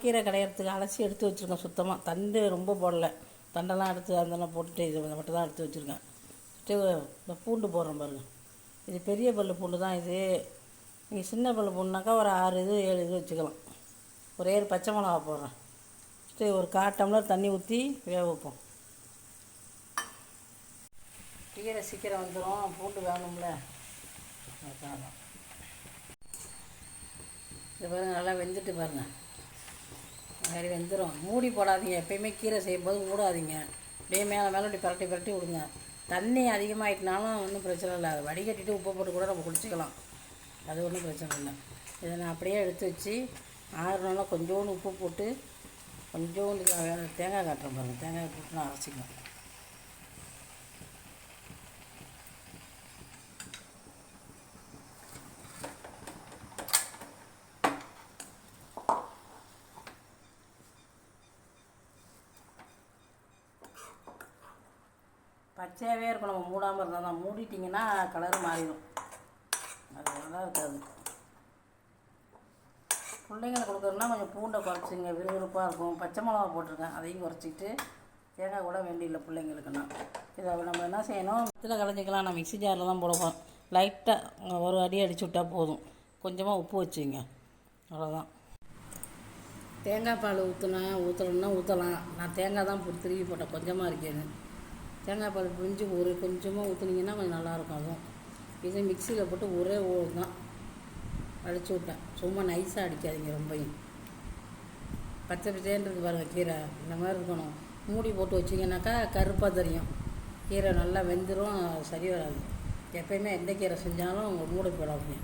கீரை கடையிறதுக்கு அலசி எடுத்து வச்சுருக்கேன் சுத்தமாக. தண்டு ரொம்ப போடலை, தண்டெல்லாம் எடுத்து அதெல்லாம் போட்டுட்டு இது மட்டும் தான் எடுத்து வச்சுருக்கேன். இந்த பூண்டு போடுறேன் பாருங்கள். இது பெரிய பல்லு பூண்டு தான் இது. நீங்கள் சின்ன பல்லு பூண்டுனாக்கா ஒரு 6 இது 7 இது வச்சுக்கலாம். ஒரே ஒரு பச்சை மிளகா போடுறேன். ஒரு 1/4 டம்ளர் தண்ணி ஊற்றி வேக வைப்போம். கீரை சீக்கிரம் வந்துடும், பூண்டு வேணும்ல, அதுதான். இது பாருங்கள், நல்லா வெந்துட்டு பாருங்கள். மாதிரி வெந்துடும். மூடி போடாதீங்க, எப்போயுமே கீரை செய்யும்போது மூடாதீங்க. அப்படியே மேலே இப்படி பரட்டி பரட்டி விடுங்க. தண்ணி அதிகமாகிட்டுனாலும் ஒன்றும் பிரச்சனை இல்லை, அதை வடிகட்டிட்டு உப்பு போட்டு கூட நம்ம குடிச்சிக்கலாம், அது ஒன்றும் பிரச்சனை இல்லை. இதை நான் அப்படியே எடுத்து வச்சு ஆறுனால கொஞ்சோண்டு உப்பு போட்டு கொஞ்சோண்டு தேங்காய் காட்டுறேன் பாருங்கள். தேங்காய் போட்டு நான் அரைச்சிக்கலாம். பச்சையாகவே இருக்கும், நம்ம மூடாமல் இருந்தால் தான். மூடிட்டிங்கன்னா கலர் மாறிடும், அது நல்லா இருக்காது. பிள்ளைங்களுக்கு கொடுக்குறதுனா கொஞ்சம் பூண்டை குறைச்சிங்க, விறுவிறுப்பாக இருக்கும். பச்சை மிளகா போட்டிருக்கேன், அதையும் குறைச்சிட்டு. தேங்காய் கூட வேண்டியில்லை பிள்ளைங்களுக்குன்னா. இதை நம்ம என்ன செய்யணும், இதில் கலைஞ்சிக்கலாம். நான் மிக்ஸி ஜாரில் தான் போடுவோம். லைட்டாக ஒரு அடி அடிச்சு விட்டால் போதும். கொஞ்சமாக உப்பு வச்சுங்க, அவ்வளோதான். தேங்காய் பால் ஊற்றணுன்னா ஊற்றலாம். நான் தேங்காய் தான் திருவி போட்டேன், கொஞ்சமாக இருக்கேன்னு. தேங்காய் பால் புரிஞ்சு கொஞ்சமாக ஊற்றுனீங்கன்னா கொஞ்சம் நல்லாயிருக்கும். அதுவும் இது மிக்சியில் போட்டு ஒரே தான் அடிச்சு விட்டேன். சும்மா நைஸாக அடிக்காதீங்க ரொம்பையும். பச்சை பச்சைன்றது பாருங்கள், கீரை இந்த மாதிரி இருக்கணும். மூடி போட்டு வச்சிங்கனாக்கா கருப்பாக தெரியும். கீரை நல்லா வெந்துடும், சரி வராது. எப்போயுமே எந்த கீரை செஞ்சாலும் உங்கள் மூடி போடாதீங்க.